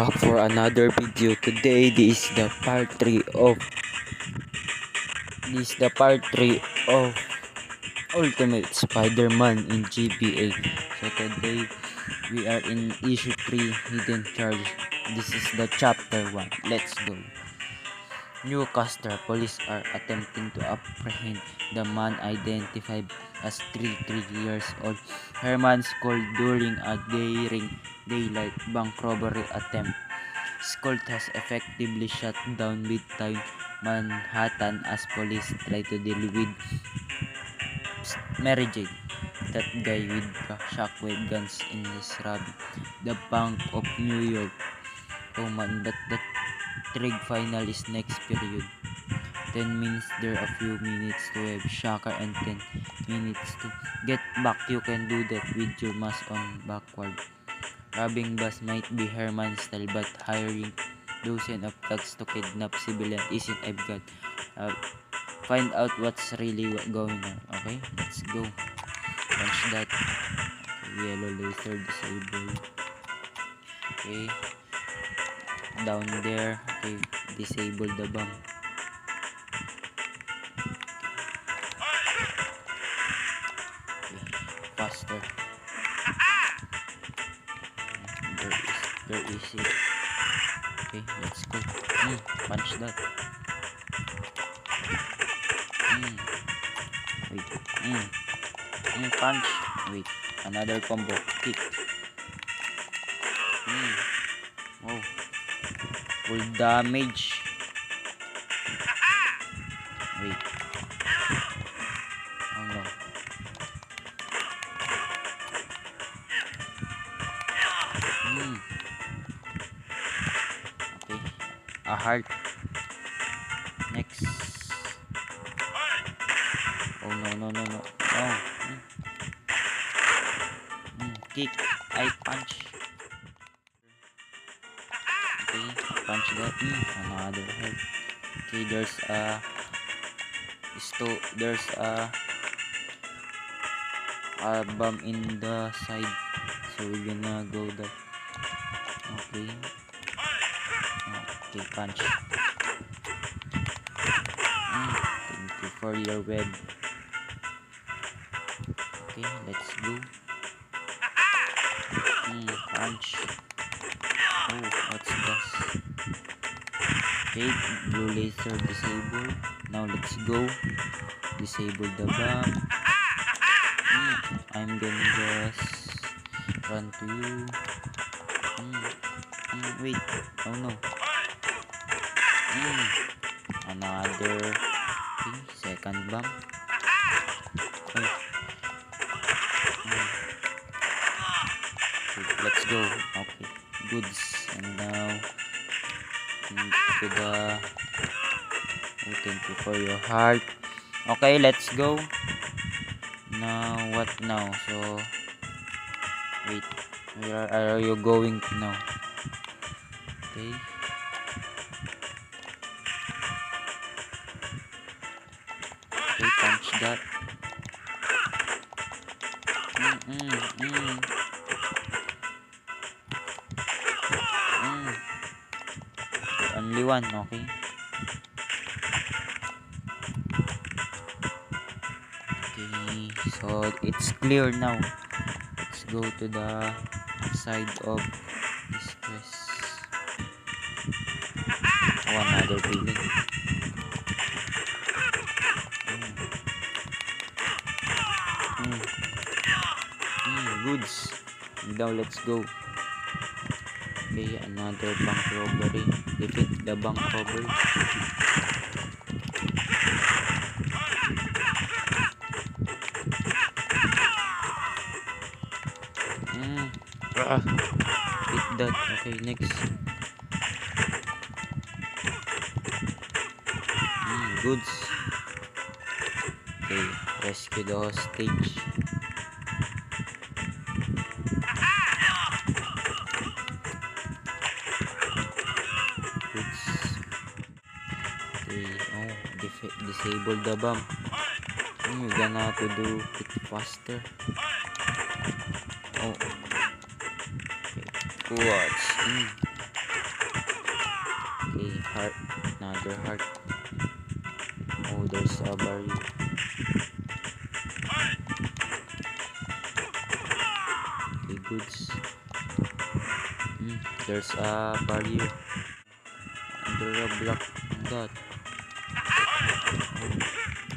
back for another video. Today this is the part 3 of Ultimate Spider-Man in GBA. So today we are in issue 3, Hidden Charge. This is the chapter 1. Let's go. New Castor police are attempting to apprehend the man identified as 33 years old Herman Skold during a daring daylight bank robbery attempt. Skold has effectively shut down Midtown Manhattan as police try to deal with Mary Jane, that guy with the shockwave guns in his rabbi, the Bank of New York. Oh man, that trig final is next period. 10 minutes there, a few minutes to have shocker, and 10 minutes to get back. You can do that with your mask on backward. Robbing bus might be Herman's style, but hiring dozen of thugs to kidnap civilians isn't. I've got find out what's really going on. Okay, let's go. Punch that. Yellow laser disabled. Okay, down there. Okay, disable the bomb. Faster. There is it. Okay, let's go. Punch that. Wait. Punch. Wait. Another combo. Kick. Wow. Full damage. Wait. Oh no. Okay. A heart. Next. Oh no. Oh. Kick. I punch. Okay. Punch that. Another heart. Okay. There's a bomb in the side. So we're gonna go that. Okay. Okay. Punch. Thank you for your web. Okay, let's go. Punch. Oh, what's this? Okay, blue laser disabled. Now let's go. Disable the bomb. I'm gonna just run to you. Wait. Oh no. Another. Okay, second bomb. Okay. Let's go. Okay, goods. And now to the. Oh, thank you for your heart. Okay, let's go. Now what now? So wait, where are you going now? Okay. Okay, punch that. Only one, okay. Okay, so it's clear now. Let's go to the side of this quest. Oh, another building. Goods. Now let's go. Okay, another bank robbery. Defeat the bank robbery. Hit that. Okay, next. Goods. Okay, rescue the hostage. Goods. Okay, disable the bomb. We're gonna have to do it faster. Oh. Okay. Watch. heart. Another heart. Oh, there's a barrier. Okay, goods. There's a barrier under a block. That.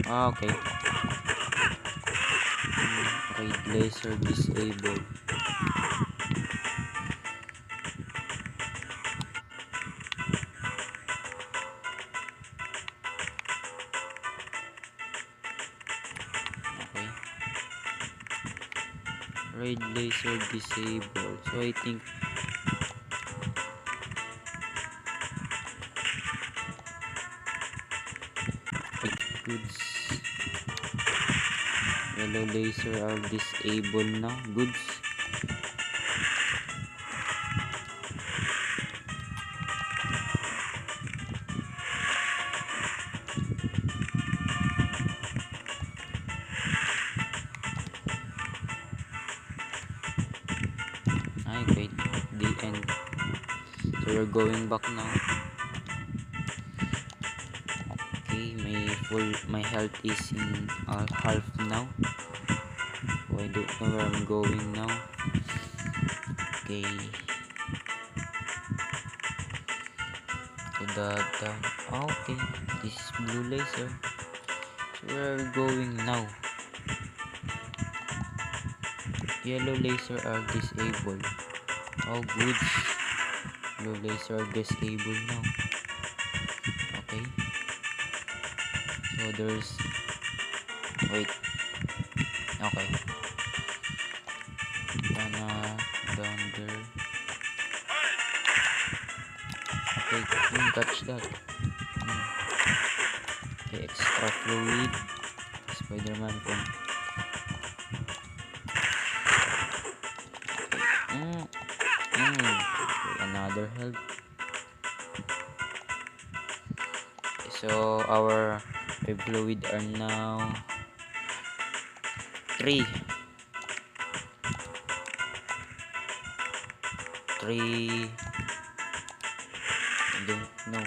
Ah, okay. Raid laser disabled. Okay. Raid laser disabled. So I think goods. Yellow laser are disabled now. Goods. Ay, wait. The end. So we're going back now. Okay, my health is in half now. So I don't know where I'm going now. Okay. So okay. This is blue laser. So we're going now. Yellow laser are disabled. Oh, goods. Blue laser are disabled now. Okay. So there's... Wait. Okay. Down there. Okay, touch that. Okay, extra fluid. Spider-Man come. Okay, another health. Okay, so our fluid are now 3. I don't know.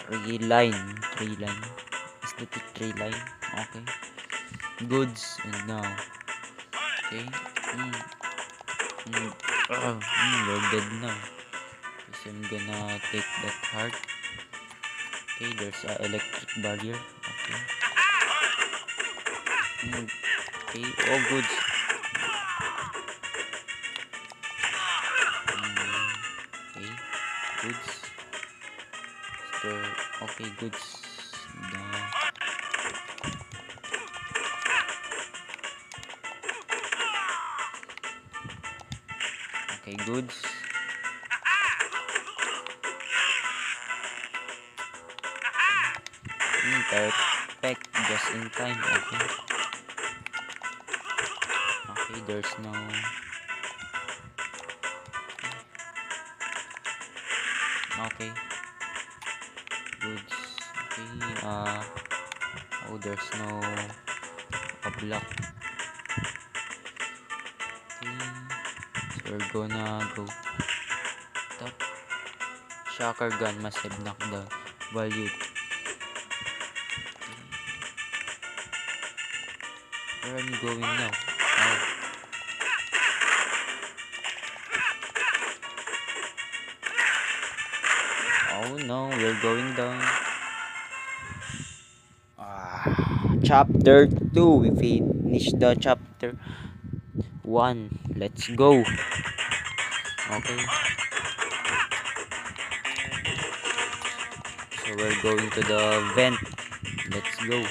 3 line. Is that the 3 line? Okay. Goods and now. Okay. We're dead now. So I'm gonna take that heart. Okay, there's a electric barrier. Okay. Okay. Oh, goods. Okay. Goods. Okay, goods. Okay, goods. Perfect. Just in time. Okay. Okay, there's no... Okay. Goods. Okay. Oh, there's no block. Okay. So we're gonna go top. Shocker gun must have knocked the value. Okay. Where am I going now? Oh no, we're going down. Chapter 2. We finished the chapter 1. Let's go. Okay. So we're going to the vent. Let's go.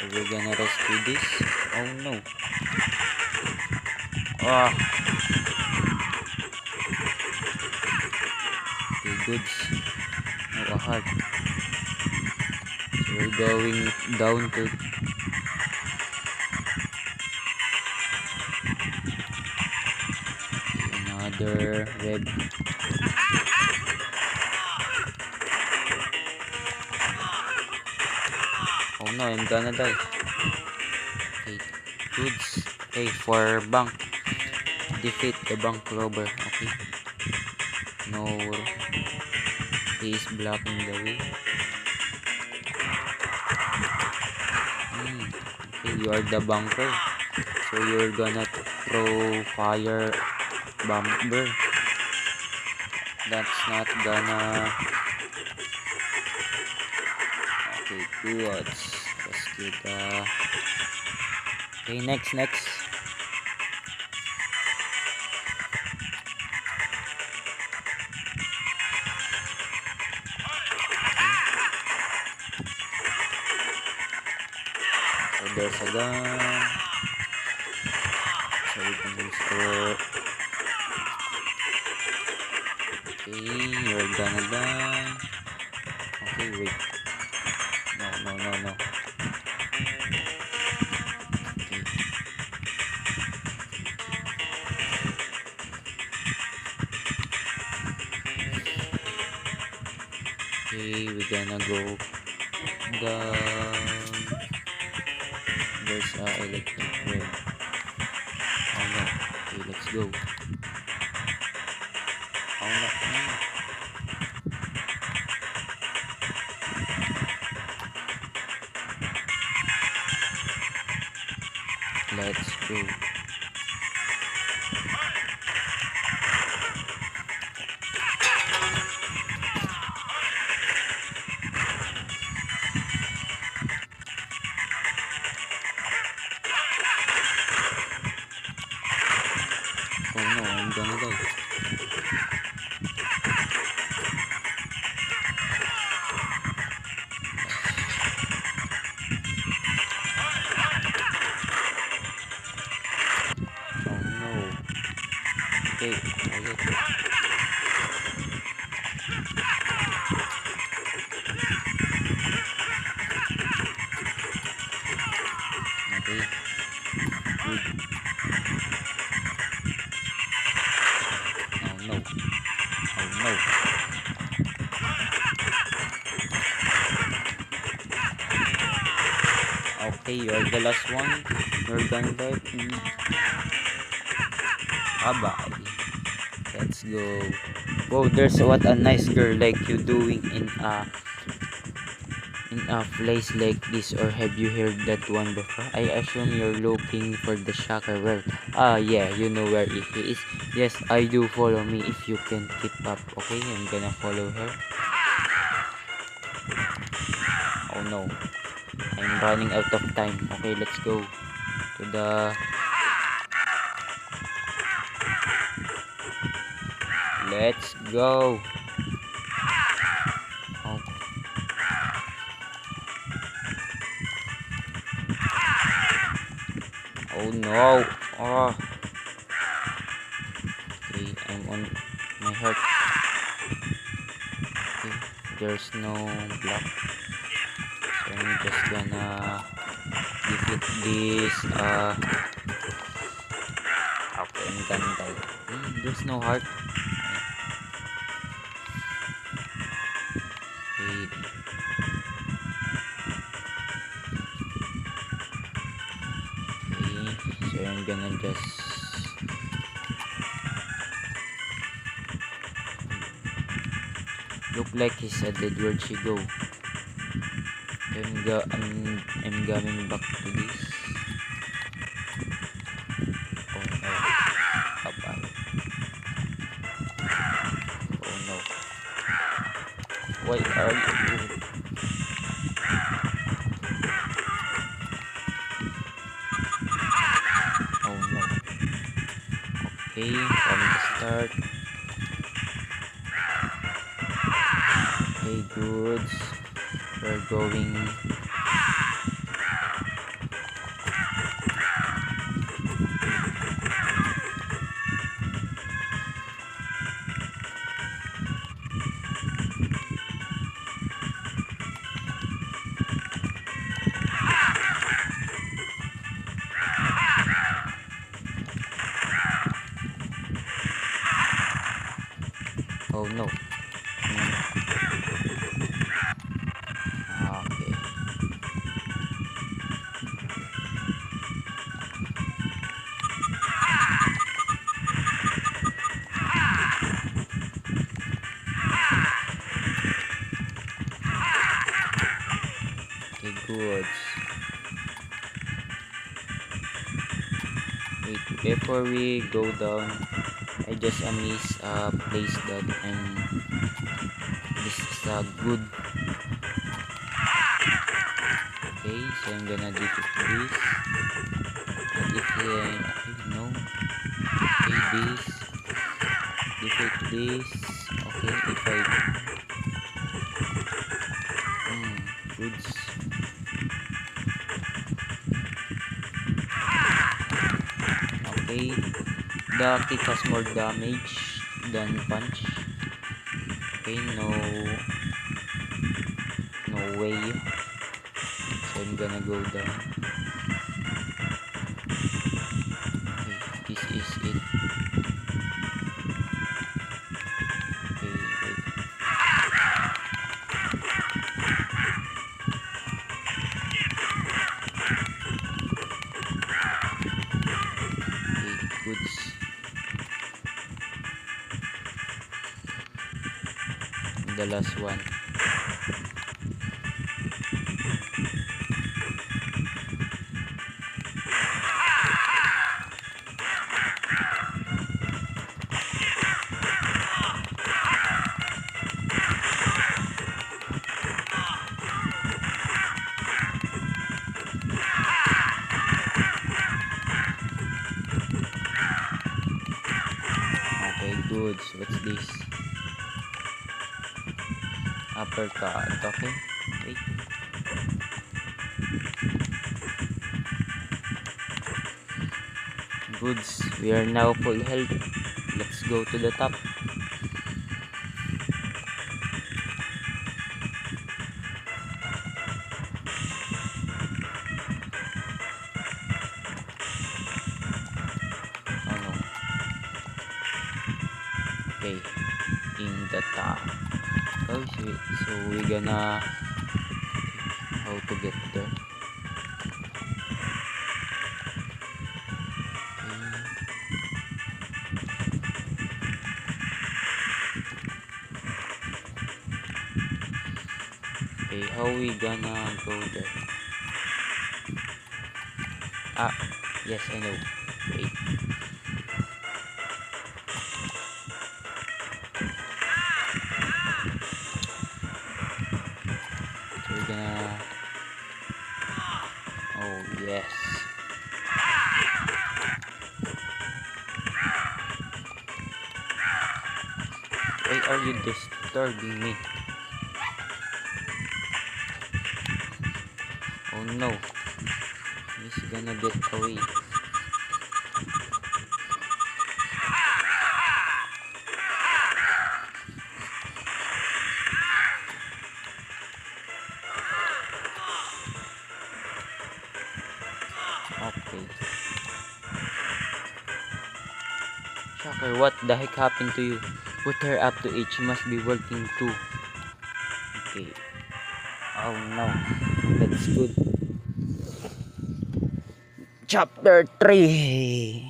We're gonna rescue this. Oh no. goods. Oh, a heart. So we're going down to another web. Oh no, I'm gonna die. Okay, goods. Okay, for bank. Defeat the bank robber. Okay. No, he is blocking the way. Okay, you are the bunker. So you're gonna throw fire bomber. That's not gonna. Okay, good. Rescue the. Okay, next. So there's a gun. So we can restore. Okay, you're gonna die. Okay, wait. No. Okay, we're gonna go down. There's electric web. Oh no. Okay, let's go. Oh no. Let's go. Oh no, I'm gonna die. Oh no. Okay, Okay. Good. Oh no. Oh no. Okay, you're the last one. You're gonna die. Bye. Let's go. Whoa, there's what a nice girl like you doing in a place like this, or have you heard that one before? I assume you're looking for the shocker. Well, yeah, you know where he is. Yes, I do. Follow me if you can keep up. Okay, I'm gonna follow her. Oh no, I'm running out of time. Okay, let's go to the. Let's go. Oh. Oh no. Oh. Okay, I'm on my heart. Okay, there's no block. So I'm just gonna defeat this. Okay, I'm gonna die. There's no heart. Okay. Okay, so I'm gonna just look like he's a dead. Where'd she go? I'm coming back to this. Oh no. Bye. Oh no. Why are you? Oh no. Okay, from the start. Okay, goods. We're going. Oh no. Okay. Okay, good. Wait, before we go down, I just place that, and this is a good. Okay, so I'm gonna defeat this. And if okay, no. Okay, this. Defeat this. Okay, if I goods. Okay. The kick has more damage than punch. Okay, no way. So I'm gonna go down. Okay, this is it. Okay, wait. Okay, goods. The last one. Okay, goods. What's this? Uppercut. Okay. Wait. Goods. We are now full health. Let's go to the top. Oh no. Okay. In the top. Oh, so we gonna how to get there. Okay, how we gonna go there? Ah, yes, I know. Wait. So we're gonna. Oh yes. Why are you disturbing me? Oh no. He's gonna get away. Okay. Shocker, what the heck happened to you? Put her up to it. She must be working too. Okay. Oh no. That's good. Chapter 3.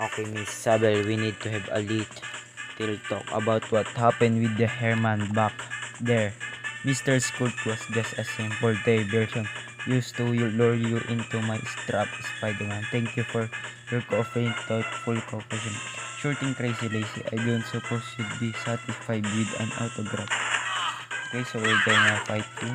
Okay, Miss Sabel, we need to have a little talk about what happened with the Herman back there. Mr. Scott was just a simple diversion used to lure you into my trap, Spider-Man. Thank you for your cooperating, thoughtful cooperation. Sure thing, Crazy Lazy. I don't suppose you'd be satisfied with an autograph. Okay, so we're gonna fight you.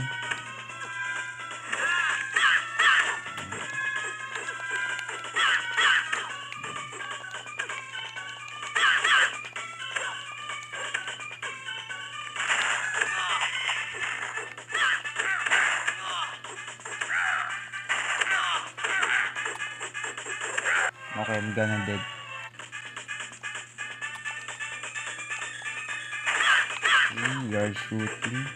Okay, I'm gonna dead. Okay, you're shooting.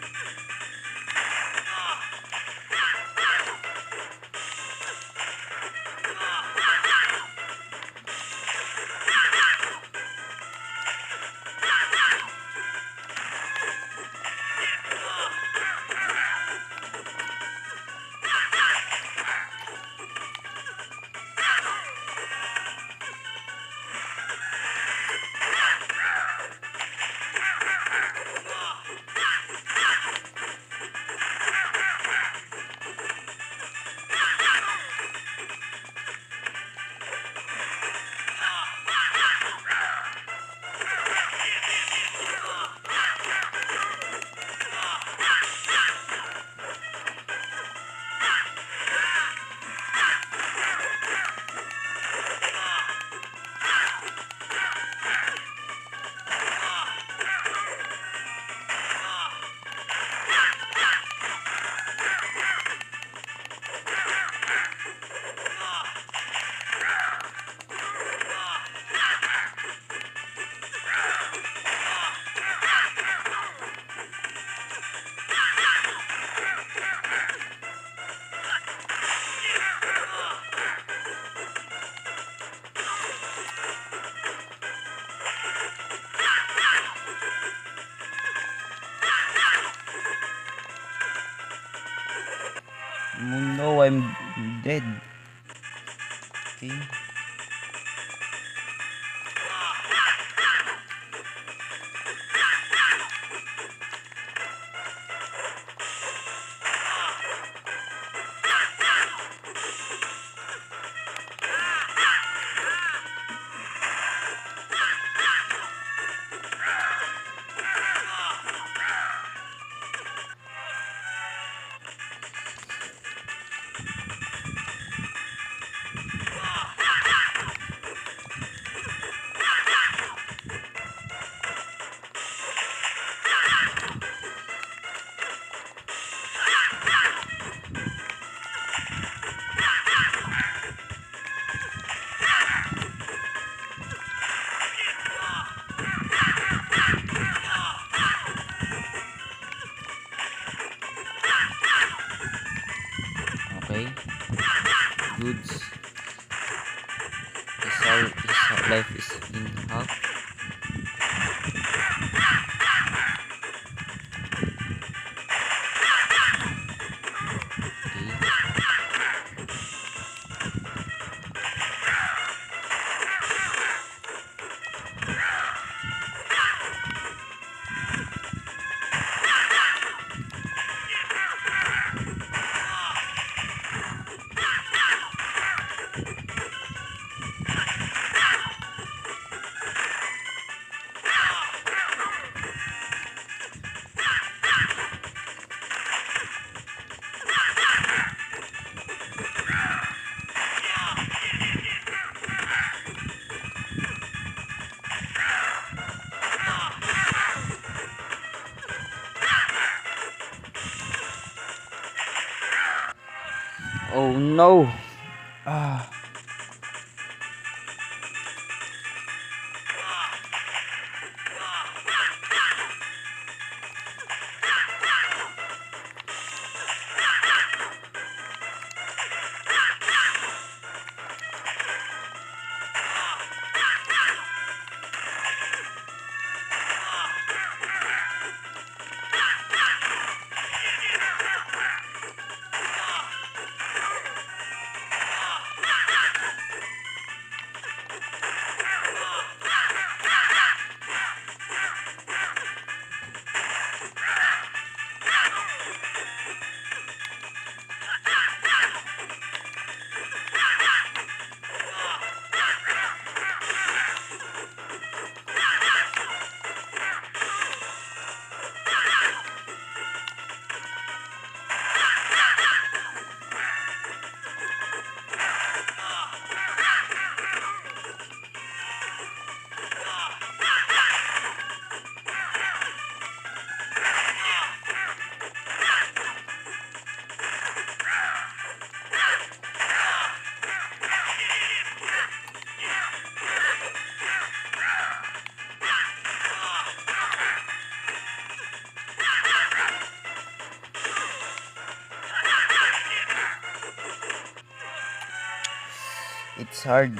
I'm dead. Okay. Okay. Goods. His life is in half. Okay. Oh no! Ah. It's hard.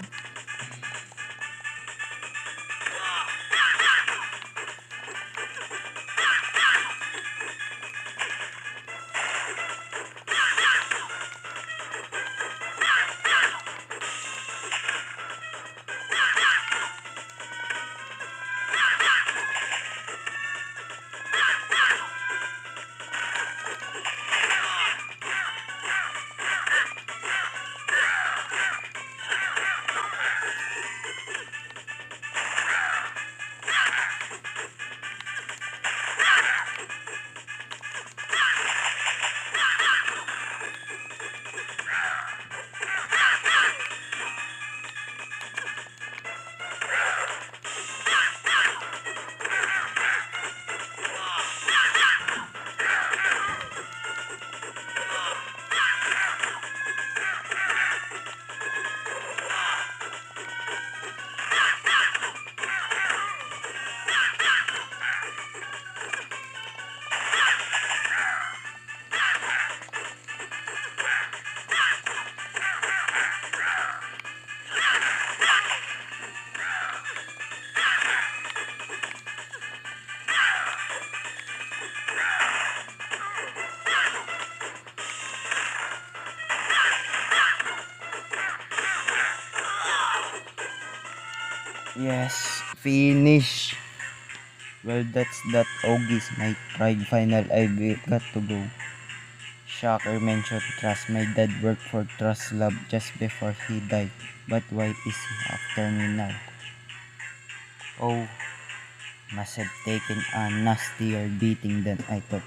Yes, finish. Well, that's that. August, my pride final. I got to go. Shocker mentioned trust. My dad worked for Trust Lab just before he died. But why is he after me now? Oh, must have taken a nastier beating than I thought.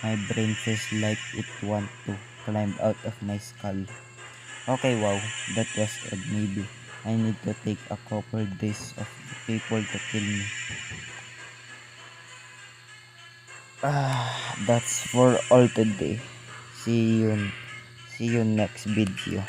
My brain feels like it wants to climb out of my skull. Okay, wow, that was odd. Maybe I need to take a couple days of people to kill me. That's for all today. See you, see you next video.